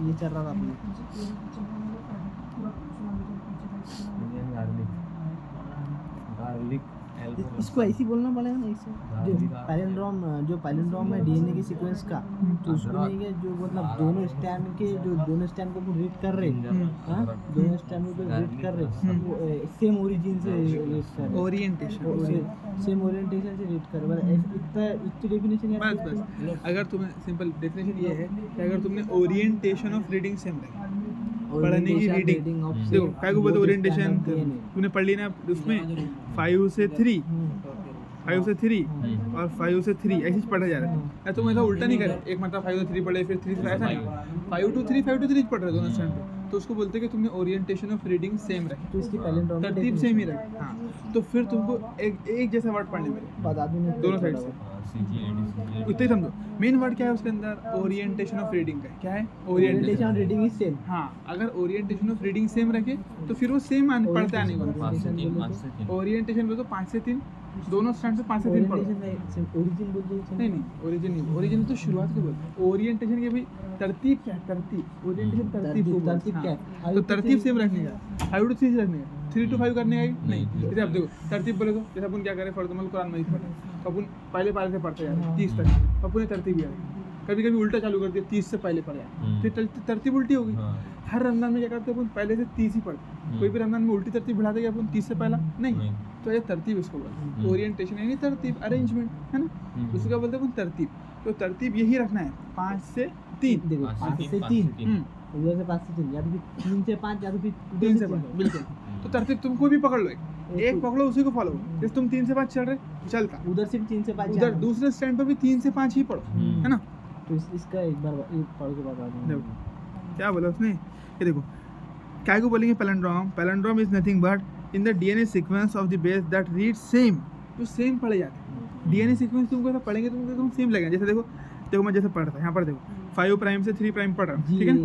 ये चल रहा था अपने। गार्लिक इसको ऐसे ही बोलना पड़ेगा ना, ऐसे जो पैलिंड्रोम है डीएनए के सीक्वेंस का, तो उसको नहीं है जो मतलब दोनों स्टैंड को रीड कर रहे, हाँ दोनों स्टैंड को रीड कर रहे, सेम ओरिजिन से रीड कर रहे, ओरिएंटेशन सेम ओरिएंटेशन से रीड कर रहे। इतना डेफिनेशन है। बस अगर तुम्हें सिंपल डेफिनेशन ये है कि अगर तुमने ओरिएंटेशन ऑफ रीडिंग सेम रखा, पढ़ने की रीडिंग देखो क्या को बोलते ओरिएंटेशन तूने पढ़ ली ना उसमें 5 से 3 5 से 3 और 5 से 3 ऐसे ही पढ़ा जा रहा है। तुम ऐसा उल्टा नहीं करे, एक मतलब 5 से 3 पढ़े फिर 3 से ऐसा नहीं, 5 to 3 पढ़ रहे दोनों स्टैंड पे, तो उसको बोलते हैं कि तुमने ओरिएंटेशन ऑफ रीडिंग सेम रखी, तो इसकी पैलिंड्रोम तरतीब सेम ही रखी। हाँ तो फिर तुमको एक जैसा वर्ड पढ़ने में बता दूं दोनों साइड से उतना ही समझो। मेन वर्ड क्या है उसके अंदर, ओरिएंटेशन ऑफ रीडिंग का क्या है, orientation of reading is same. हाँ अगर ओरिएंटेशन ऑफ रीडिंग सेम रखे तो फिर वो सेम पढ़ते आने वाला। ओरिएंटेशन बोलो तो 5 से 3 दोनों स्टैंड से 5 से 3 पढ़ो। ओरिजिन बोलते हैं नहीं ओरिजिन नहीं, ओरिजिन तो शुरुआत के बोलते हैं। ओरिएंटेशन के भाई तरतीब क्या है, तरतीब ओरिएंटेशन तरतीब को बोलते हैं। क्या हाँ, तो तरतीब सेम रखने का, 5 to 3 रखने का, 3 to 5 करने का ही नहीं। जैसे आप देखो तरतीब बोले तो जैसे अपन क्या करें, फॉर एग्जाम्पल कुरान मजीद पढ़े तो अपन पहले पारे से पढ़ते जाते 30 तक, अपन ने तरतीब याद, कभी कभी उल्टा चालू कर दिया 30 से पहले पढ़ जाए, फिर तरतीब उल्टी होगी। हर रमजान में क्या करते हैं अपन पहले से 30 ही पढ़ते, कोई भी रमजान में उल्टी तरतीब बढ़ा देगा अपन 30 से पहला नहीं, तो ये तरतीब इसको बोलते हैं। ओरिएंटेशन यानी तरतीब, अरेंजमेंट है ना, उसको क्या बोलते हैं अपन तरतीब। तो तरतीब यही रखना है 5 से 3, देखो 5 से 3 उधर से 5 से 3 या तो फिर 3 से 5 या तो फिर 3 से 5 बिल्कुल। तो तरतीब तुम कोई भी पकड़ लो, एक पकड़ो उसी को फॉलो करो। जैसे तुम 3 से 5 चल रहे चलता, उधर से 3 से 5 उधर दूसरे स्टैंड पर भी 3 से 5 ही पढ़ो, है ना। तो इसका एक बार पढ़ के बता दूं। देखो क्या बोला उसने, ये देखो क्या को बोलेंगे palindrome is nothing but in the DNA sequence of the base that read same, जो सेम पढ़े जाते हैं। डीएनए सीक्वेंस तुमको ऐसा पढ़ेंगे तुमको एकदम सेम लगेगा। जैसे देखो मैं जैसे पढ़ रहा था यहाँ पर देखो 5 प्राइम से 3 प्राइम पढ़ रहा हूँ, ठीक है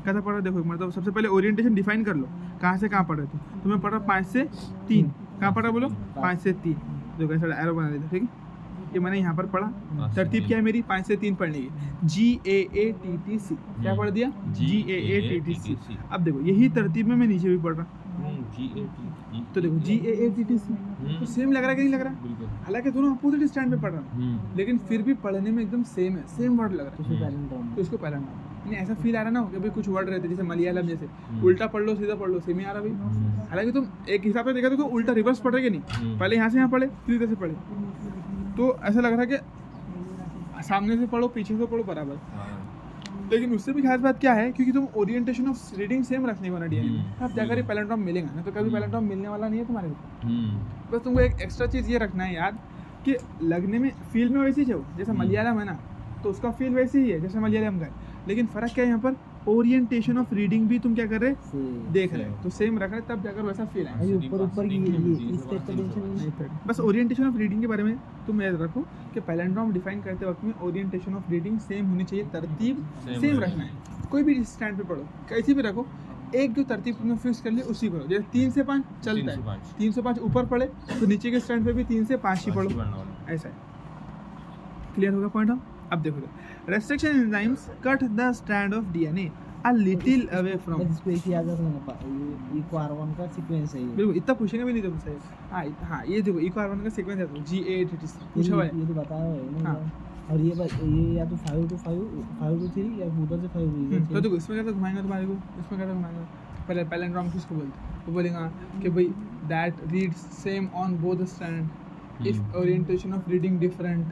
कैसा पढ़ रहा, देखो मतलब सबसे पहले ओरिएंटेशन डिफाइन कर लो, कहाँ से कहाँ पढ़ रहे हो। तो मैं पढ़ रहा 5 से 3, कहाँ पढ़ रहा बोलो 5 से 3, देखो ऐसा एरो बना देता, ठीक है ये मैंने यहाँ पर पढ़ा। तरतीब क्या है मेरी 5 से 3 पढ़ने की, GAATTC क्या पढ़ दिया, GAATTC। अब देखो यही तरतीब में मैं नीचे भी पढ़ रहा, तो देखो GAATTC तो सेम लग रहा है कि नहीं लग रहा, हालांकि दोनों अपोजिट स्टैंड पे पढ़ रहा हूँ, लेकिन फिर भी पढ़ने में एकदम सेम है, सेम वर्ड लग रहा है, तो इसको पैलिंड्रोम। नहीं ऐसा फील आ रहा है ना कि भाई कुछ वर्ड रहते जैसे मलयालम, जैसे उल्टा पढ़ लो सीधा पढ़ लो सेम ही आ रहा भाई। हालांकि तुम एक हिसाब से देखा तो उल्टा रिवर्स पढ़ रहे कि नहीं, पहले यहाँ से यहाँ पढ़े फिर इधर से पढ़े, तो ऐसा लग रहा है कि सामने से पढ़ो पीछे से पढ़ो बराबर। लेकिन उससे भी खास बात क्या है, क्योंकि तुम ओरिएंटेशन ऑफ रीडिंग सेम रखने वाला डीएनए में, अब जाकर पैलिंड्रोम मिलेगा ना, तो कभी पैलिंड्रोम मिलने वाला नहीं है तुम्हारे को। बस तुमको एक एक्स्ट्रा चीज़ ये रखना है याद कि लगने में फील में वैसी ही हो, जैसे मलयालम है ना तो उसका फील वैसे ही है जैसे मलयालम का है, लेकिन फ़र्क क्या है यहाँ पर ओरिएंटेशन ऑफ रीडिंग भी तुम क्या कर रहे देख रहे हो, तो सेम रख रहे तब जाकर वैसा फील आए। ऊपर की बस ओरिएंटेशन ऑफ रीडिंग के बारे में तुम याद रखो कि पैलिंड्रोम डिफाइन करते वक्त में ओरिएंटेशन ऑफ रीडिंग सेम होनी चाहिए, तरतीब सेम रखना है। कोई भी स्टैंड पे पढ़ो कैसी भी रखो, एक जो तरतीब तुमने फिक्स कर ली उसी पढ़ो। जैसे 3 से 5 चलता है, 3 से 5 ऊपर पढ़े तो नीचे के स्टैंड पे भी 3 से 5 ही पढ़ो, ऐसा है। क्लियर होगा पॉइंट। अब देखो restriction enzymes cut the strand of DNA a little away from, इसको एक याद रखना, EcoR1 का सीक्वेंस है ये, बिल्कुल इतना पूछेंगे भी नहीं तुमसे। हाँ ये देखो EcoR1 का सीक्वेंस है, तो GAATTC पूछा हुआ है, ये तो बताया है ना। हाँ। और ये या तो 5 to 3 या उधर से 5 तो देखो इसमें क्या घुमाएंगे तुम्हारे को, इसमें क्या घुमाएंगे, पहले पैलिंड्रोम किसको बोलते हैं, वो बोलेगा कि भाई that reads same on both stand if orientation of reading different,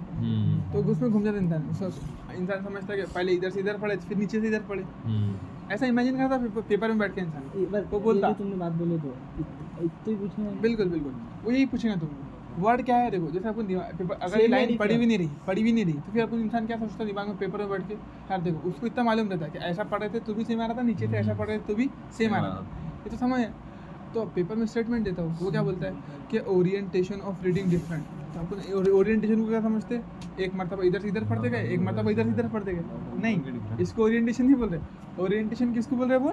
तो उसमें घूम जाता इंसान समझता है कि पहले इधर से इधर पढ़े फिर नीचे से इधर पढ़े, ऐसा इमेजिन करता पेपर में बैठ के इंसान, वो बोलता तुमने बात बोले तो इतना ही पूछना। बिल्कुल वो यही पूछेगा तुमको वर्ड क्या है। देखो जैसे अपन पेपर अगर ये लाइन पढ़ी भी नहीं रही तो फिर अपन इंसान क्या सोचता है दिमाग में पेपर में बैठ के, यार देखो उसको इतना मालूम रहता है कि ऐसा पढ़ रहे थे तो भी सेम आ रहा था, नीचे से ऐसा पढ़ रहे थे तो भी सेम आ रहा था, ये तो समझ है। तो पेपर में स्टेटमेंट देता हूँ वो क्या बोलता है कि ओरिएंटेशन ऑफ रीडिंग डिफरेंट, तो अपन ओरिएंटेशन को क्या समझते हैं, एक मरतबा इधर से इधर पढ़ते गए एक मरतबा इधर से इधर पढ़ते गए, नहीं इसको ओरिएंटेशन नहीं बोल रहे। ओरिएंटेशन किसको बोल रहे हैं वो,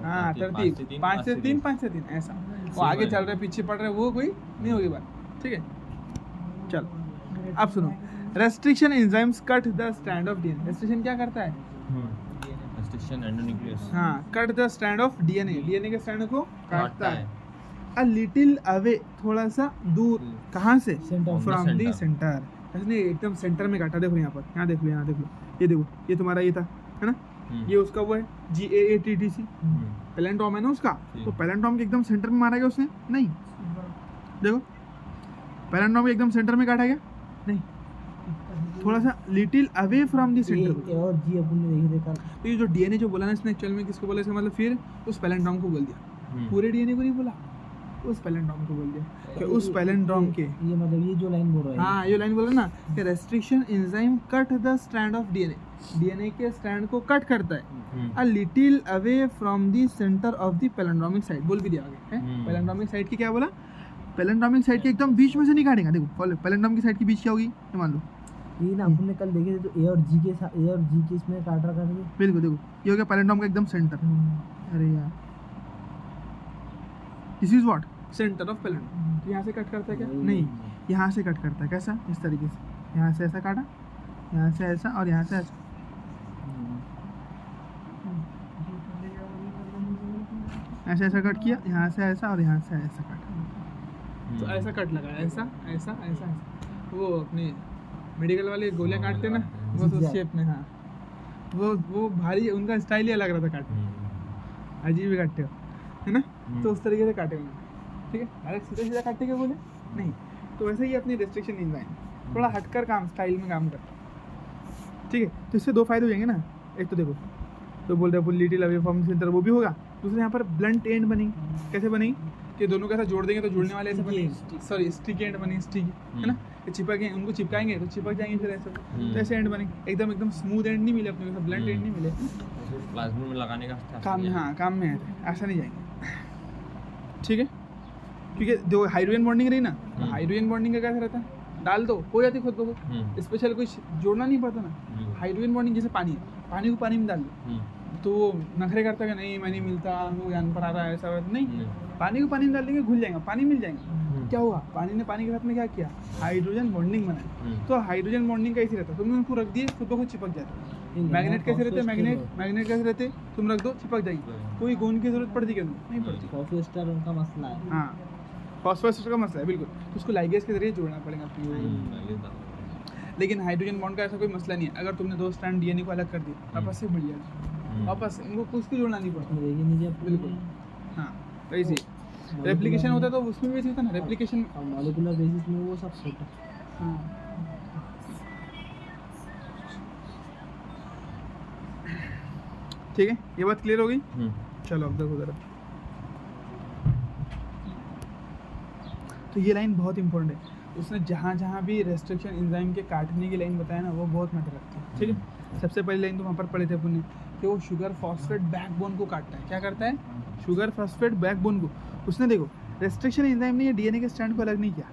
हाँ तरतीब 5 से 3 5 से 3 ऐसा, वो आगे चल रहे पीछे पढ़ रहे वो कोई नहीं होगी बात, ठीक है। चल अब सुनो, restriction enzymes cut the strand of DNA. Restriction क्या करता है, रेस्ट्रिक्शन एंडोन्यूक्लियस हाँ, cut the strand of DNA, DNA के स्ट्रैंड को काटता है। है अ लिटिल अवे, थोड़ा सा दूर, कहाँ से? Center. From the Center. Centre. ऐसे एकदम सेंटर में काटा, देखो यहाँ पर, यहाँ देख लो, यहाँ देख लो, ये देखो, ये तुम्हारा ये था, है ना, ये उसका वो है GAATTC, पैलेंड्रोम है ना उसका, तो पैलेंड्रोम के एकदम सेंटर में मारा गया उसने? नहीं। देखो पैलेंड्रोम के एकदम सेंटर में काटा गया? नहीं, थोड़ा सा little away from the A centre. और जी अपन ने नहीं देखा। तो ये जो डीएनए जो बोला ना इसने, एक्चुअल में किसको बोला इसका मतलब, फिर उस पैलेंड्रोम को बोल दिया, पूरे डीएनए को नहीं बोला, उस पैलेंड्रोम को बोल दिया कि उस पैलेंड्रोम के, ये मतलब ये जो लाइन बोल रहा है, हाँ ये लाइन बोला ना कि restriction enzyme cut the strand of DNA, DNA के स्ट्रैंड को कट करता है a little away from the centre of the palindromic site, बोल भी दिया आगे है। पैलेंड्रोमिक साइट की क्या बोला, पैलेंड्रोमिक साइट के एकदम बीच में से नहीं काटेगा। देखो पैलेंड्रोम की साइट के बीच क्या होगी, ये मान लो, ये ना अपन ने कल देखे थे, तो ए और जी के साथ, ए और जी के इसमें काट रखा था ये। बिल्कुल, देखो ये हो गया पैलेंड्रोम का एकदम सेंटर। अरे यार, this is what, centre of palindrome. यहाँ से कट करता है क्या? नहीं, यहाँ से कट करता है। कैसा? इस तरीके से, यहाँ से ऐसा काटा, यहाँ से ऐसा, और यहाँ से ऐसा, ऐसा ऐसा कट किया, यहाँ से ऐसा और यहाँ से ऐसा काटा। तो ऐसा कट लगा, ऐसा ऐसा ऐसा ऐसा। वो अपने मेडिकल वाले गोलियां काटते हैं ना, वो तो शेप में, हाँ वो भारी, उनका स्टाइल ही अलग रहता काटने, अजीब ही काटते हो, है ना। तो उस तरीके से काटे उन्होंने, ठीक है, डायरेक्ट सीधा सीधा काटते क्या बोले नहीं। तो वैसे ही अपनी रेस्ट्रिक्शन एंजाइम थोड़ा हटकर काम, स्टाइल में काम करता है, ठीक है। तो इससे दो फायदे हो जाएंगे ना, एक तो देखो, तो बोल रहे लिटिल अवे फ्रॉम सेंटर, वो भी होगा। दूसरे यहाँ पर ब्लंट एंड बनेगी। कैसे बनेगी कि दोनों का ऐसा जोड़ देंगे तो जुड़ने वाले ऐसे बनेंगे, सॉरी स्टिक एंड बनेगी, स्टिक, है ना, कि चिपक उनको चिपकाएंगे तो चिपक जाएंगे, फिर ऐसे तो ऐसे एंड बनेंगे। एकदम स्मूथ एंड नहीं मिले अपने को, ब्लंट एंड नहीं मिले, प्लाज्मा में लगाने का काम में, हाँ काम में है, ऐसा नहीं जाएंगे, ठीक है। क्योंकि जो हाइड्रोजन बॉन्डिंग रही ना, हाइड्रोजन बॉन्डिंग का कैसा रहता है, डाल दो हो जाती खुद ब खुद, स्पेशल कुछ जोड़ना नहीं पड़ता ना। हाइड्रोजन बॉन्डिंग जैसे पानी है, पानी को पानी में डाल दो तो वो नखरे करता है कि नहीं मैं नहीं मिलता, वो जान पर आ रहा है, ऐसा नहीं, पानी को पानी में डाल देंगे, घुल जाएगा, पानी मिल जाएगा। क्या हुआ, पानी ने पानी के साथ में क्या किया, हाइड्रोजन बॉन्डिंग बनाया। तो हाइड्रोजन बॉन्डिंग कैसी रहता है, तुमने उनको रख दिए खुद ब खुद चिपक जाते। मैग्नेट कैसे रहते हैं, मैग्नेट कैसे रहते, तुम रख दो चिपक जाएंगे, कोई गोंद की जरूरत पड़ती क्या, नहीं पड़ती। फॉस्फोएस्टर उनका मसला है, हाँ फॉस्फोएस्टर का मसला है, बिल्कुल, तो उसको लाइगेज के जरिए जोड़ना पड़ेगा आपको। लेकिन हाइड्रोजन बॉन्ड का ऐसा कोई मसला नहीं है, अगर तुमने दो स्ट्रैंड डीएनए को अलग कर दिया वापस से मिल जाएगा, वापस इनको कुछ भी जोड़ना नहीं पड़ता, बिल्कुल। हाँ वैसे रेप्लिकेशन होता है तो उसमें भी ऐसे होता है ना, रेप्लिकेशन मॉलिक्यूलर बेसिस में वो सब होता है। हाँ ठीक है, ये बात क्लियर हो गई। चलो अब देखो जरा, तो ये लाइन बहुत इंपॉर्टेंट है। उसने जहाँ जहाँ भी रेस्ट्रिक्शन एंजाइम के काटने की लाइन बताया ना, वो बहुत मैटर रखती है, ठीक है। सबसे पहली लाइन तो वहाँ पर पढ़े थे अपन ने कि वो शुगर फॉस्फेट बैकबोन को काटता है। क्या करता है, शुगर फॉस्फेट बैकबोन को। उसने देखो रेस्ट्रिक्शन एंजाइम ने ये डीएनए के स्ट्रैंड को अलग नहीं किया,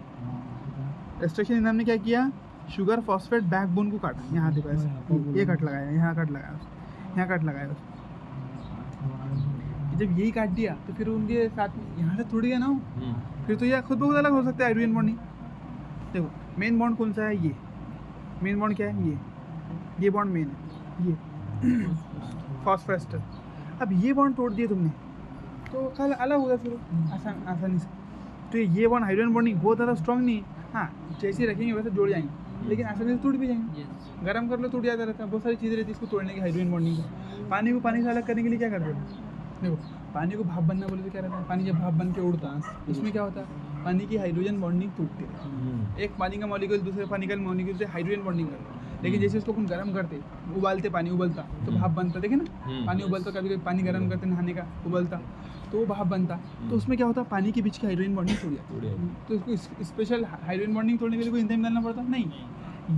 रेस्ट्रिक्शन एंजाइम ने क्या किया, शुगर फॉस्फेट बैकबोन को काटा। यहाँ देखो ऐसे, ये कट लगाया, यहाँ कट लगाया, यहाँ कट लगाया। जब यही काट दिया तो फिर उनके साथ में यहाँ से थोड़ी गया ना, फिर तो यह खुद बहुत अलग हो सकता है हाइड्रोजन बॉन्डिंग। देखो मेन बॉन्ड कौन सा है, ये मेन बॉन्ड क्या है, ये बॉन्ड मेन है, ये फॉस्फोएस्टर। अब ये बॉन्ड तोड़ दिए तुमने तो कल अलग होगा फिर आसानी से। तो ये बॉन्ड हाइड्रोजन बॉन्डिंग बहुत ज़्यादा स्ट्रॉन्ग नहीं है, हाँ जैसे रखेंगे वैसे जोड़ जाएंगे, लेकिन आसानी से टूट भी जाएंगे। गर्म कर लो टूट जाता रहता है, बहुत सारी चीज़ें रहती है इसको तोड़ने की, हाइड्रोजन बॉन्डिंग को। पानी को पानी से अलग करने के लिए क्या करते हैं, देखो पानी को भाप बनना बोले तो क्या रहता है, पानी जब भाप बन के उड़ता है उसमें क्या होता है, पानी की हाइड्रोजन बॉन्डिंग टूटती है। एक पानी का मॉलिक्यूल दूसरे पानी का मॉलिक्यूल से हाइड्रोजन बॉन्डिंग करता है, लेकिन जैसे उसको अपन गर्म करते, उबालते, पानी उबलता तो भाप बनता, देखे ना, पानी उबलता, कभी कभी पानी गर्म करते नहाने का, उबलता तो वो भाप बनता, तो उसमें क्या होता है, पानी के बीच की हाइड्रोजन बॉन्डिंग तोड़ जाती। तो उसको स्पेशल हाइड्रोजन बॉन्डिंग तोड़ने के लिए कोई एंजाइम डालना पड़ता नहीं,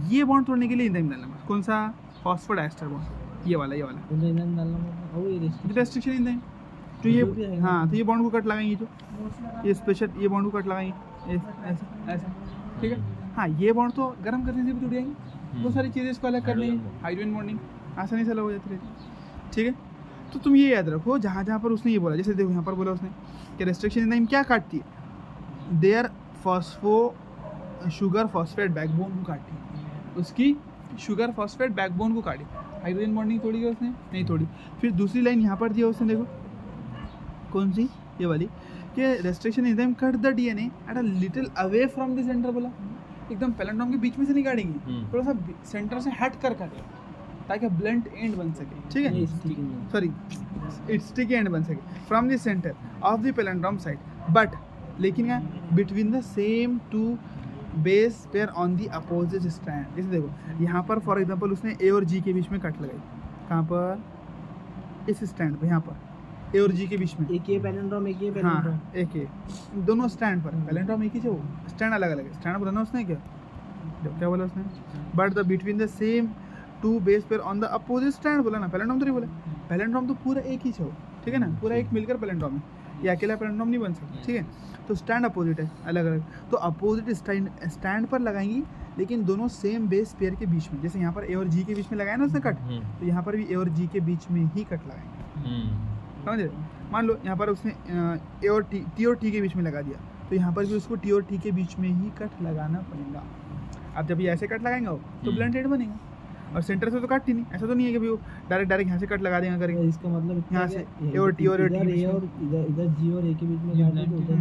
ये बॉन्ड तोड़ने के लिए एंजाइम डालना पड़ता। कौन सा, फॉस्फोडाइस्टर बॉन्ड, ये वाला एंजाइम डालना पड़ता है, वो रेस्ट्रिक्शन एंजाइम। तो ये हाँ, तो ये बॉन्ड को कट लगाएंगे, जो ये स्पेशल ये बॉन्ड को कट लगाएंगे ऐसा ऐसा, ठीक है। हाँ ये बॉन्ड तो गर्म करने से भी टूट जाएंगे, बहुत सारी चीज़ें इसको अलग करनी है, हाइड्रोजन बॉन्डिंग आसानी से अलग हो जाती रहती, ठीक है। तो तुम ये याद रखो, जहाँ जहाँ पर उसने ये बोला, जैसे देखो यहाँ पर बोला उसने कि रेस्ट्रिक्शन एंजाइम क्या काटती है, देयर शुगर फॉस्फेट बैकबोन को काटती है, उसकी शुगर फॉस्फेट बैकबोन को काटी। हाइड्रोजन बॉन्डिंग तोड़ी है उसने, नहीं तोड़ी। फिर दूसरी लाइन यहाँ पर दी है उसने, देखो कौन सी, ये वाली, कि restriction enzyme cut the DNA at a little away from the centre, बोला एकदम पैलेंड्रोम के बीच में से नहीं काटेंगे, थोड़ा सा सेंटर से हट कर काटे ताकि ब्लंट एंड बन सके, ठीक है, सॉरी इट्स स्टिकी एंड बन सके from the centre of the palindrome side, but लेकिन क्या between the same two base pair on the opposite strand. जैसे देखो यहाँ पर फॉर एग्जांपल उसने ए और जी के बीच में कट लगाई, कहाँ पर, इस स्टैंड पर, यहाँ पर ए और जी के बीच में, एक ये पैलेंड्रोम, एक ये पैलेंड्रोम, हाँ एक है, दोनों स्टैंड पर, पैलेंड्रोम एक ही है, वो स्टैंड अलग अलग है, स्टैंड बोला ना उसने, क्या बोला उसने, but the between the same two base pair on the opposite stand, बोला ना, पैलेंड्रोम तो नहीं बोला, पैलेंड्रोम तो पूरा एक ही है, ठीक है ना, पूरा एक मिलकर पैलेंड्रोम है, ये अकेला पैलेंड्रोम नहीं बन सकता, ठीक है, तो स्टैंड अपोजिट है अलग अलग, तो अपोजिट स्टैंड पर लगाएंगी, लेकिन दोनों सेम बेस पेयर के बीच में, जैसे यहाँ पर ए और जी के बीच में लगाया ना उसने कट, तो यहाँ पर भी ए और जी के बीच में ही कट लगाएंगे, समझ रहे, मान लो यहाँ पर उसने ए और टी और टी के बीच में लगा दिया, तो यहाँ पर भी उसको टी और टी के बीच में ही कट लगाना पड़ेगा। अब जब ये ऐसे कट लगाएंगे तो ब्लंट एंड बनेगा, और सेंटर से तो काट ही नहीं, ऐसा तो नहीं है कि भी वो डायरेक्ट यहाँ से कट लगा देंगे करके, इसका मतलब यहाँ से ए और टी और इधर ए और इधर जी और ए के बीच में काट दो, तो उधर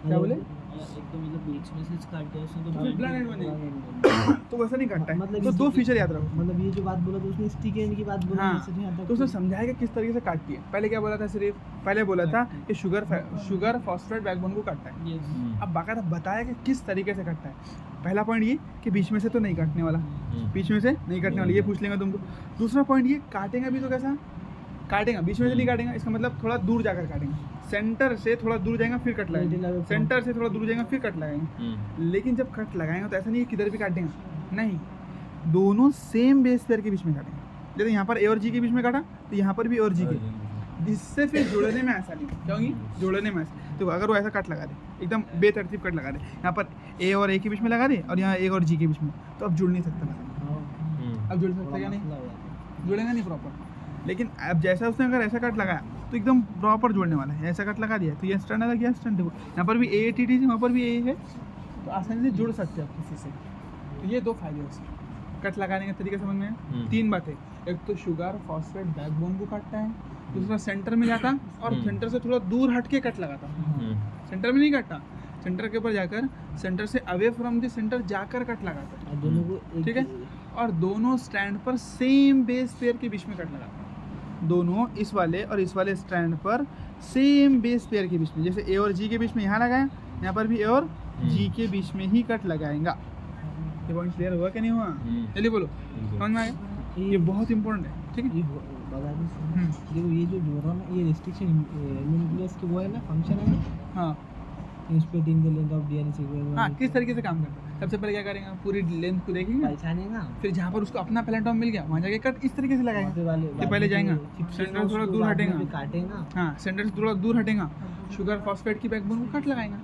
क्या बोले, एक तो मतलब बीच में से काट दिया उसने, तो फिर ब्लंट एंड बनेगा, तो वैसा नहीं काटता है, मतलब तो दो फीचर याद रखो, मतलब ये जो बात बोला तो उसने स्टिक एंड की बात बोली, हाँ, जैसे यहाँ तक तो उसने समझाया कि किस तरीके से काटती है। पहले क्या बोला था, सिर्फ पहले बोला था कि शुगर फॉस्फेट बैकबोन को काटता है, अब बाकायदा बताया कि किस तरीके से काटता है। पहला पॉइंट ये कि बीच में से तो नहीं काटने वाला, बीच में से नहीं काटने वाला, ये पूछ लेंगे तुमको। दूसरा पॉइंट ये, काटेगा भी तो कैसा काटेगा, बीच में से नहीं काटेगा, इसका मतलब थोड़ा दूर जाकर काटेंगे, सेंटर से थोड़ा दूर जाएगा फिर कट लगाएंगे, सेंटर से थोड़ा दूर जाएगा फिर कट लगाएंगे, लेकिन जब कट लगाएंगे तो ऐसा नहीं है किधर भी काट देंगे, नहीं, दोनों सेम बेस पेयर के बीच में काटेंगे। जैसे यहाँ पर ए और जी के बीच में काटा, तो यहाँ पर भी ए और जी के, जिससे फिर जोड़ने में आसानी क्या होगी, जोड़ने में आसानी। तो अगर वो ऐसा कट लगा दे, एकदम बेतरतीब कट लगा दे, यहाँ पर ए और ए के बीच में लगा दे और यहाँ ए और जी के बीच में, तो अब जुड़ नहीं सकता लगा, अब जुड़ सकता क्या, नहीं जुड़ेगा नहीं प्रॉपर। लेकिन अब जैसा उसने अगर ऐसा कट लगाया तो एकदम प्रॉपर जोड़ने वाला है, ऐसा कट लगा दिया तो ये स्टैंड अलग, ये स्टैंड देखो, यहाँ पर भी ए टी टी वहाँ पर भी ए है, तो आसानी से जुड़ सकते हैं आप किसी से। तो ये दो फायदे हैं उसके कट लगाने का तरीका समझ में है। तीन बातें, एक तो शुगर फॉस्फेट बैकबोन को काटता है, दूसरा सेंटर में जाता और सेंटर से थोड़ा दूर हट के कट लगाता, सेंटर में नहीं काटता, सेंटर के ऊपर जाकर, सेंटर से अवे फ्रॉम द सेंटर जाकर कट लगाता है, दोनों को, ठीक है, और दोनों स्टैंड पर सेम बेस पेयर के बीच में कट लगाता है, दोनों इस वाले और इस वाले स्टैंड पर सेम बेस पेयर के बीच में, जैसे ए और जी के बीच में यहाँ लगाया, यहाँ पर भी ए और जी के बीच में ही कट लगाएगा। ये पॉइंट क्लियर हुआ कि नहीं हुआ, चलिए बोलो, समझ में आया, ये बहुत इंपॉर्टेंट है, ठीक है। देखो ये जो न्यूरॉन है, ये रिस्ट्रिक्शन न्यूक्लियस की वो है ना, फंक्शन है ना, हाँ, splitting the length of DNA sequence, हाँ, किस तरीके से काम करता है। सबसे पहले क्या करेंगे, पूरी लेंथ को देखेंगे, पहचानेगा, फिर जहाँ पर उसको अपना पैलेंड्रोम मिल गया वहाँ जाके कट इस तरीके से लगाएगा, ये पहले जाएगा, सेंटर थोड़ा दूर हटेगा, काटेगा, हाँ, सेंटर से थोड़ा दूर हटेगा, शुगर फॉस्फेट की बैकबोन को कट लगाएगा,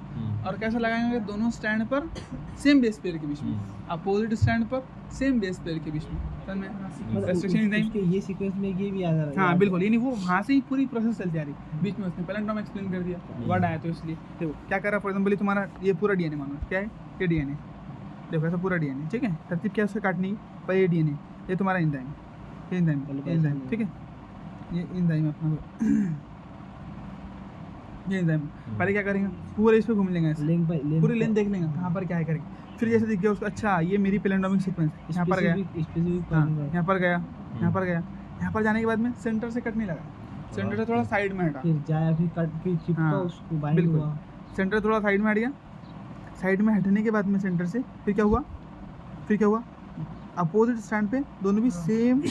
और कैसा लगाएंगे, दोनों स्टैंड पर सेम बेस पेयर के बीच में, अपोजिट स्टैंड पर सेम बेस पेयर के बीच में, समझ में, रेस्ट्रिक्शन एंजाइम, ये सीक्वेंस में ये भी आ रहा है, हाँ बिल्कुल, यानी वो वहाँ से ही पूरी प्रोसेस चलती आ रही, बीच में उसने पैलेंड्रोम एक्सप्लेन कर दिया, वर्ड आया तो इसलिए देखो क्या कर रहा है। फॉर एग्जाम्पल तुम्हारा ये पूरा डीएनए मानो, क्या है, ये डीएनए, देखो ऐसा पूरा डीएनए, ठीक है, तरतीब क्या है उससे काटने की, पर ये डीएनए, ये तुम्हारा एंजाइम, ये एंजाइम, ठीक है, ये एंजाइम अपना, ये एंजाइम, पहले क्या करेंगे, पूरे इस पे घूम लेंगे, पूरी लेंथ देख लेंगे कहाँ पर क्या है करेंगे, फिर जैसे दिख गया उसको, अच्छा ये मेरी पैलेंड्रोमिक सीक्वेंस, यहाँ पर गया, हाँ, यहाँ पर गया, यहाँ पर गया, यहाँ पर जाने के बाद में सेंटर से कट नहीं लगा, सेंटर से थोड़ा साइड में हटा, फिर जाया, फिर कट, फिर चिपका, उसको बाइंड हुआ, सेंटर थोड़ा साइड में हट गया, साइड में हटने के बाद में सेंटर से फिर क्या हुआ, अपोजिट स्टैंड पे दोनों भी सेम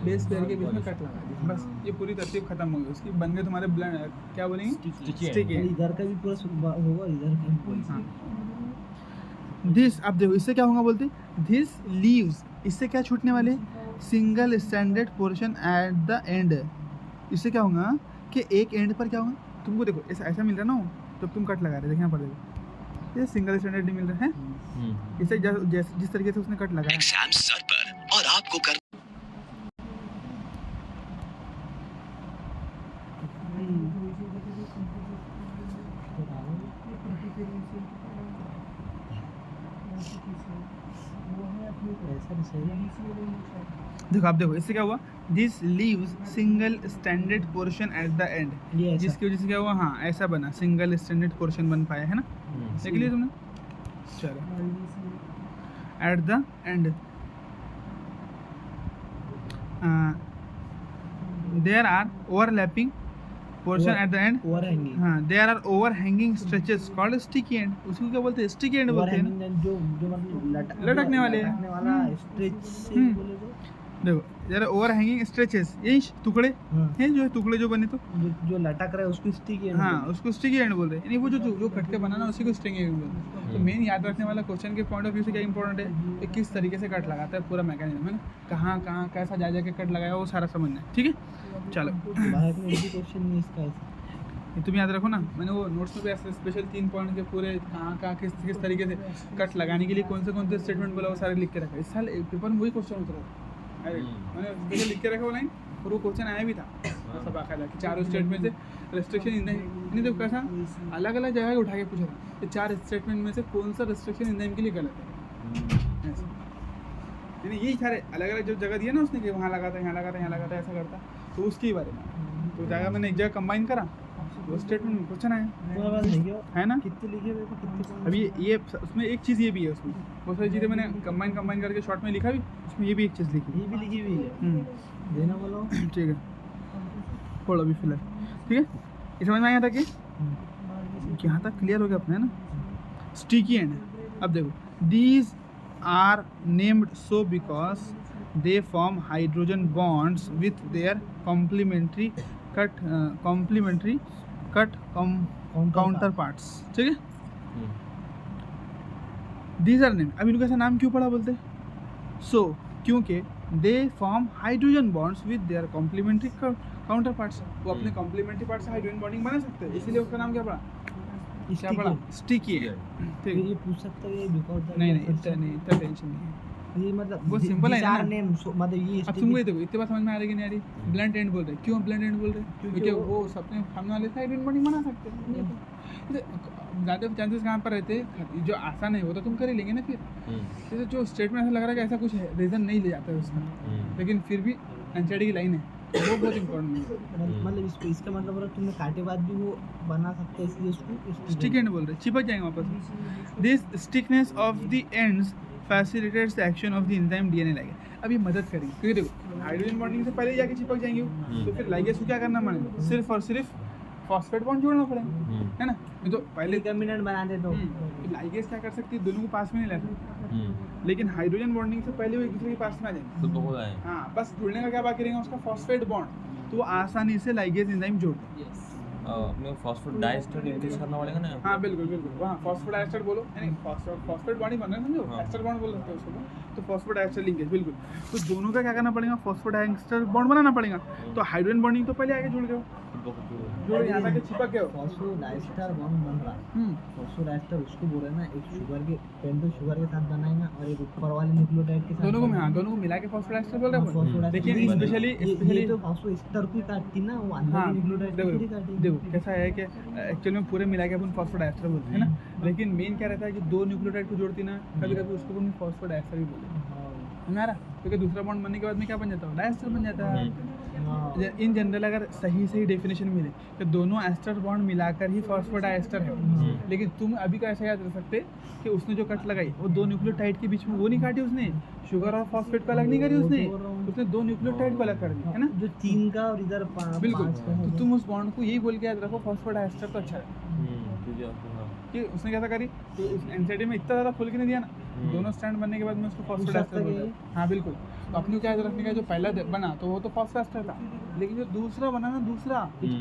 बेस पेयर के बीच में कट लगा दिया, बस ये पूरी तरतीब खत्म हो गई उसकी, बन गए तुम्हारे ब्लड, क्या बोलेंगे, स्टिक है, इधर का भी पूरा होगा, इधर का, हाँ। दिस, अब देखो इससे क्या होगा, बोलते दिस लीव्स, इससे क्या छूटने वाले, single standard portion at the and, इससे क्या होगा कि एक एंड पर क्या होगा, तुमको देखो ऐसा ऐसा मिल रहा ना, जब तुम कट लगा रहे, देखना पड़ेगा, ये सिंगल स्टैंडर्ड नहीं मिल रहा है, इससे जिस तरीके से उसने कट लगाया, एग्जाम सर पर और आपको कर सर सही देखो आप देखो इससे क्या हुआ, this leaves single standard portion at the and, ये ऐसा जिसकी वजह से क्या हुआ, हाँ ऐसा बना, सिंगल स्टैंडर्ड पोर्शन बन पाया है ना, देख लिया तुमने। चलो at the end there are overlapping portion at the end, overhanging हाँ there are overhanging stretches called sticky end, उसको क्या बोलते हैं, स्टिकी एंड बोलते हैं ना। ओवरहैंगिंग जो मतलब लटकने वाले हैं। लटकने वाला स्ट्रेच से हम्म। बोले तो देखो जरा ओवरहैंगिंग स्ट्रेचेस, ये टुकड़े हाँ, हैं जो टुकड़े जो बने तो, जो लटक रहा है उसको स्टिक है हाँ उसको स्टिकी एंड बोलते हैं, यानी वो जो कट के बनाना उसी को स्टिकी एंड बोलते हैं। तो मेन याद रखने वाला क्वेश्चन के पॉइंट ऑफ व्यू से क्या इंपॉर्टेंट है कि किस तरीके से कट लगाता है, पूरा मैकेनिज्म है ना, कहाँ कहाँ कैसा जा के कट लगाया वो सारा समझना है, ठीक है। चलो भारत में एक भी क्वेश्चन नहीं इसका ऐसा। ये तुम याद रखो ना, मैंने वो नोट्स में भी ऐसे स्पेशल 3 पॉइंट के पूरे कहाँ कहाँ किस तरीके से कट लगाने के लिए कौन से स्टेटमेंट बोला वो सारे लिख के रखा। इस साल पेपर में वही क्वेश्चन उतरा, अरे मैंने स्पेशल लिख के रखा वो लाइन, और वो क्वेश्चन आया भी था सब बाकायदा कि चारों स्टेटमेंट से रेस्ट्रिक्शन इन नहीं, तो कैसा अलग अलग जगह उठा के पूछा था कि 4 स्टेटमेंट में से कौन सा रेस्ट्रिक्शन इन के लिए गलत है, ऐसा यानी यही सारे अलग अलग जो जगह दिया ना उसने कि वहाँ लगाता है, यहाँ लगाता है, यहाँ लगाता है, ऐसा करता, तो उसके बारे में तो जगह मैंने एक जगह कंबाइन करा, वो स्टेटमेंट में क्वेश्चन आया पूरा बात लिखे हो, है ना। कितने लिखे हुए थे, कितने अभी ये उसमें एक चीज़ ये भी है, उसमें बहुत सारी चीज़ें मैंने कंबाइन करके शॉर्ट में लिखा भी, उसमें ये भी एक चीज़ लिखी। ये भी लिखी हुई है, देना बोलो। ठीक है पढ़ो अभी फिलहाल, ठीक है। ये समझ में आया था कि यहाँ तक क्लियर हो गया अपने, है ना। स्टिकी एंड, अब देखो these are named so because they form hydrogen bonds with their complementary cut counterparts, ठीक है। दीज आर नेम, अब इनको ऐसा नाम क्यों पड़ा बोलते, सो क्योंकि they form hydrogen bonds with their complementary counterparts, वो अपने कॉम्प्लीमेंट्री पार्ट से हाइड्रोजन बॉन्डिंग बना सकते हैं, इसीलिए उसका नाम क्या पड़ा, क्या पड़ा, स्टिकी है, ठीक है। ये पूछ सकता है बिकॉज नहीं इतना टेंशन नहीं है, ये मतलब वो simple है ना। नेम मतलब ये अब तुमको ये देखो इतने बात समझ में आ रही कि नहीं आ रही, ब्लंट एंड बोल रहे, क्यों ब्लंट एंड बोल रहे, क्योंकि वो सबने सामने वाले से हाइड्रोजन बॉन्डिंग बना सकते हैं, ज़्यादा चांसेस कहाँ पर रहते हैं, जो आसान है वो तो तुम कर ही लेंगे ना फिर, जैसे जो स्टेटमेंट ऐसा लग रहा है कि ऐसा कुछ रीज़न नहीं ले जाता है उसका, लेकिन फिर भी एनसीईआरटी की लाइन है, वो बहुत इंपॉर्टेंट है। मतलब इसका मतलब है तुमने काटे बाद भी वो बना सकते हैं, इसलिए उसको स्टिक एंड बोल रहे, चिपक जाएंगे वापस। This stickiness of the ends facilitates the action of the enzyme DNA ligase, अब ये मदद करेंगे क्योंकि देखो हाइड्रोजन बॉन्डिंग से पहले जाके चिपक जाएंगे वो, तो फिर लाइगेज को क्या करना पड़ेगा, सिर्फ और सिर्फ फॉस्फेट बॉन्ड जोड़ना पड़ेगा, है ना। नहीं तो पहले रिकम्बिनेंट बना दे तो लाइगेज क्या कर सकती है, दोनों को पास में नहीं ला सकती, लेकिन हाइड्रोजन बॉन्डिंग से पहले वो एक दूसरे के पास में आ जाएंगे, खुद ब खुद आए। हाँ बस जुड़ने का क्या बाकी रहेगा, उसका फॉस्फेट बॉन्ड, तो वो आसानी से लाइगेज एंजाइम जोड़ देंगे। अपने फॉस्फेट डाइएस्टर इंक्रीज करना पड़ेगा ना। हाँ बिल्कुल वहाँ फॉस्फेट डाइएस्टर बोलो, यानी फॉस्फेट बॉन्ड ही बन रहा है, समझो एस्टर बॉन्ड बोल सकते हैं उसको, तो फॉस्फेट डाइएस्टर लिंकेज बिल्कुल, तो दोनों का क्या करना पड़ेगा, फॉस्फेट डाइएस्टर बॉन्ड बनाना पड़ेगा, तो हाइड्रोजन बॉन्डिंग तो पहले आगे जुड़ गए, जोड़ यहाँ तक चिपक गए। फॉस्फोडाइस्टर बॉन्ड बन रहा है, फॉस्फोडाइस्टर उसको बोल रहे हैं ना, एक शुगर के पेंटोज शुगर के साथ बनाएगा और एक ऊपर वाले न्यूक्लियोटाइड के साथ, दोनों को मिला के फॉस्फोडाइस्टर बोल रहे हैं, लेकिन स्पेशली तो फॉस्फोएस्टर को काटती ना, वो अंदर हाँ, के न्यूक्लियोटाइड को नहीं काटी। देखो कैसा है कि एक्चुअल में पूरे मिला के अपन फॉस्फोडाइस्टर बोलते हैं ना, लेकिन मेन क्या रहता है कि 2 न्यूक्लियोटाइड को जोड़ती ना, कभी कभी उसको अपन फॉस्फोडाइस्टर भी बोलते हैं, हमारा क्योंकि दूसरा बॉन्ड बनने के बाद में क्या बन जाता है, डाइएस्टर बन जाता है। इन जनरल अगर सही डेफिनेशन मिले तो दोनों एस्टर बॉन्ड मिलाकर ही फॉस्फोडाइस्टर है, लेकिन तुम अभी का ऐसा याद रख सकते कि उसने जो कट लगाई वो 2 न्यूक्लियोटाइड के बीच में वो नहीं काटी उसने, शुगर और फॉस्फेट को अलग नहीं करी उसने 2 न्यूक्लियोटाइड को अलग कर दी, है ना, जो 3 का और इधर 5 बिल्कुल। का है। तो तुम उस बॉन्ड को यही बोल के याद रखो फॉस्फोडाइस्टर तो अच्छा है, कि उसने कैसा करी, तो एनसीईआरटी में इतना ज़्यादा खोल के नहीं दिया ना, दोनों स्टैंड बनने के बाद में उसको फॉस्फोडाइस्टर बोलते हैं। हाँ बिल्कुल, तो अपने को क्या याद रखने का, जो पहला बना तो वो तो फॉस्फोडाइस्टर था, लेकिन जो दूसरा बना ना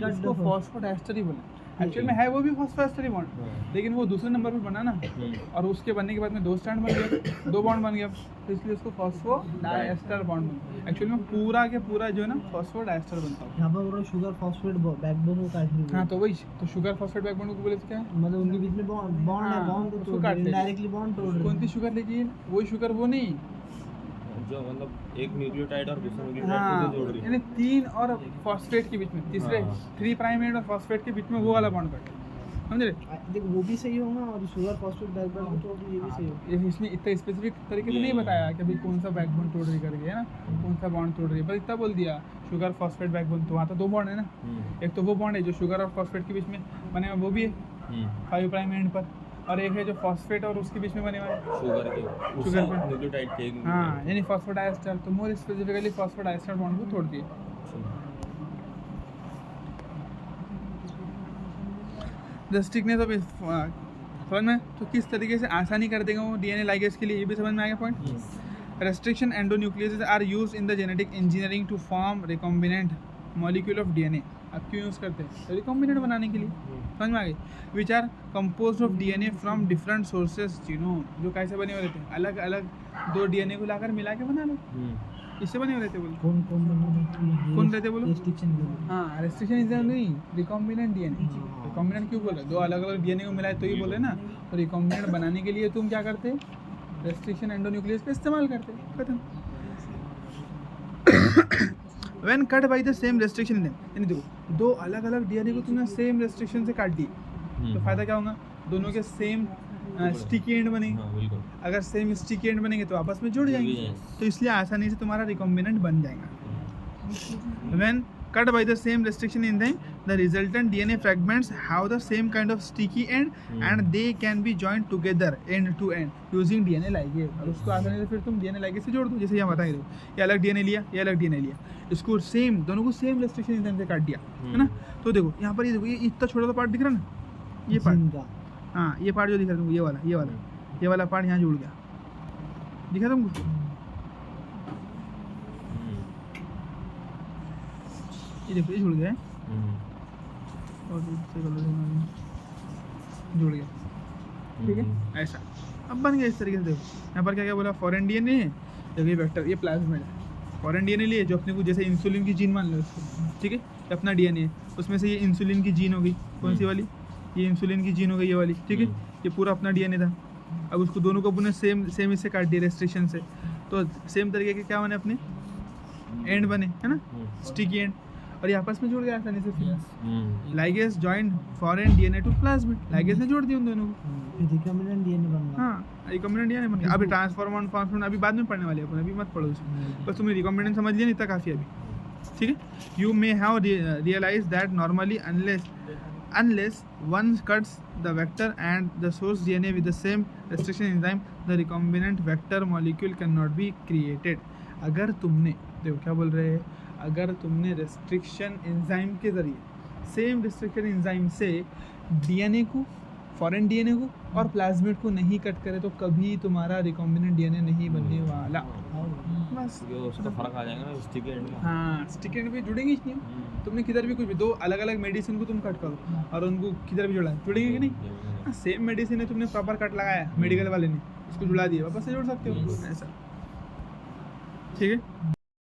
उसको फॉस्फोडाइस्टर ही बोला, एक्चुअल में है वो भी फॉस्फोडाइस्टर ही बॉन्ड, लेकिन वो दूसरे नंबर पर बना ना, और उसके बनने के बाद में 2 स्टैंड बन गया, 2 बॉन्ड बन गया, तो इसलिए उसको फॉस्फोडाइस्टर बॉन्ड बना, एक्चुअल में पूरा के पूरा जो है ना फॉस्फोडाइस्टर बनता है। यहाँ पर शुगर फॉस्फेट बैकबोन को काट दी। हाँ तो वही तो शुगर फॉस्फेट बैकबोन को बोले तो क्या है, मतलब उनके बीच में बॉन्ड है, हाँ, बॉन्ड उसको को काट दे। डायरेक्टली बॉन्ड तोड़ रहे कौन सी हैं। शुगर, लेकिन वही शुगर वो नहीं, जो मतलब एक न्यूक्लियोटाइड और दूसरा हाँ न्यूक्लियोटाइड को जोड़ रही है। यानी 3 और फॉस्फेट के बीच में, तीसरे हाँ। 3 प्राइम एंड और फॉस्फेट के बीच में वो वाला बॉन्ड कट, समझ रहे? देख वो भी सही होगा और शुगर फॉस्फेट बैकबोन तो ये भी सही होगा। ये इसमें इतना स्पेसिफिक तरीके से नहीं बताया कि भाई कौन सा बैकबोन तोड़ रही करके, है ना, कौन सा बॉन्ड तोड़ रही है, बस इतना बोल दिया शुगर फॉस्फेट बैकबोन। तो वहाँ तो 2 बॉन्ड है ना, एक तो वो बॉन्ड है जो शुगर और फॉस्फेट के बीच में बने हुए, वो भी है 5 प्राइम एंड पर, और एक है जो फॉस्फेट और उसके बीच में बने हुए हैं शुगर पर। न्यूक्लियोटाइड के हाँ, यानी फॉस्फोडाइएस्टर। तो मोर स्पेसिफिकली फॉस्फोडाइएस्टर बॉन्ड को तोड़ दिए। द स्टिकनेस ऑफ समझ में, तो किस तरीके से आसानी कर देगा वो डीएनए लाइगेज के लिए, ये भी समझ में आ गया point. Restriction endonucleases are used in the genetic engineering to form recombinant molecule of DNA. अब क्यों यूज़ करते हैं? रिकॉम्बिनेंट बनाने के लिए, समझ में आ गई। Which are composed of DNA from different sources, genome, जो कैसे बने हुए रहते हैं, अलग अलग 2 डीएनए को लाकर मिला के बना लो, इससे बने हुए रहते बोलो। कौन रहते बोलो? रेस्ट्रिक्शन के लिए। हाँ, रेस्ट्रिक्शन इज नहीं, रिकॉम्बिनेंट डीएनए। रिकॉम्बिनेंट क्यों बोल रहे? 2 अलग अलग डीएनए को मिलाए तो ही बोले ना। तो रिकॉम्बिनेंट बनाने के लिए तुम क्या करते? रेस्ट्रिक्शन एंडोन्यूक्लियस का इस्तेमाल करते, खत्म। When cut by the same restriction, यानी देखो 2 अलग अलग डीएनए को तुमने सेम रेस्ट्रिक्शन से काट दिए, तो फायदा क्या होगा? दोनों के सेम स्टिकी एंड बनेंगे। बिल्कुल। अगर सेम स्टिकी एंड बनेंगे तो आपस में जुड़ जाएंगे, तो इसलिए आसानी से तुम्हारा रिकॉम्बिनेंट बन जाएगा। When cut by the same restriction enzyme, the resultant DNA fragments have the same kind of sticky end and they can be joined together end to end using DNA ligase। और उसको आसानी से फिर तुम DNA ligase से जोड़ दो, जैसे यहाँ बताए दो, ये अलग DNA लिया, ये अलग DNA लिया, इसको सेम, दोनों को सेम रेस्ट्रिक्शन एंजाइम से काट दिया, है ना। तो देखो यहाँ पर, ये देखो, ये इतना छोटा सा पार्ट दिख रहा है ना, ये पार्ट, हाँ ये पार्ट जो दिख रहा है तुमको, ये वाला पार्ट यहाँ जुड़ गया, दिखा तुमको? ये देखो, ये जुड़ गया है, और दूसरे कलर से जुड़ गया, ठीक है, ऐसा अब बन गया इस तरीके से। देखो यहाँ पर क्या क्या बोला, फॉरेन डीएनए है, देखो ये वेक्टर, ये प्लाज्मिड है। फॉरेन डीएनए लिए जो अपने को, जैसे इंसुलिन की जीन मान लो उसको, ठीक है, ये अपना डीएनए है, उसमें से ये इंसुलिन की जीन हो गई, कौन सी वाली? ये इंसुलिन की जीन हो गई, ये वाली, ठीक है, ये पूरा अपना डीएनए था। अब उसको दोनों को अपने सेम इससे काट दिया रेस्ट्रिक्शन से, तो सेम तरीके के क्या बने अपने एंड बने, है ना, स्टिकी एंड, और ये आपस में जुड़ गया आसानी से। फिर ligase joined foreign DNA to plasmid, ligase ने जोड़ दिया उन दोनों को, रिकॉम्बिनेंट डीएनए बन गया। हाँ, रिकॉम्बिनेंट डीएनए बन गया। अभी ट्रांसफॉर्मर ट्रांसफॉर्मर अभी बाद में पढ़ने वाले हैं, अभी मत पढ़ो उसमें, बस तुम्हें रिकॉम्बिनेंट समझ लिया, इतना काफ़ी है अभी, ठीक है। You may have realize that normally unless one cuts the vector and the source DNA with the same restriction enzyme, the recombinant vector molecule cannot be created। अगर तुमने, देखो क्या बोल रहे हैं, अगर तुमने रेस्ट्रिक्शन एंजाइम के ज़रिए, सेम रेस्ट्रिक्शन एंजाइम से डीएनए को, फॉरेन डीएनए को और प्लाज्मिड को नहीं कट करे, तो कभी तुम्हारा रिकॉम्बिनेंट डीएनए नहीं बनने वाला। बस उसका फर्क आ जाएगा ना स्टिकी एंड में। हाँ, स्टिक एंड पे जुड़ेंगे ही नहीं। तुमने किधर भी कुछ भी 2 अलग अलग मेडिसिन को तुम कट करो और उनको किधर भी जुड़ा, जुड़ेंगे कि नहीं? सेम मेडिसिन है, तुमने प्रॉपर कट लगाया, मेडिकल वाले ने उसको जुड़ा दिया, वापस से जोड़ सकते हो, ऐसा, ठीक है।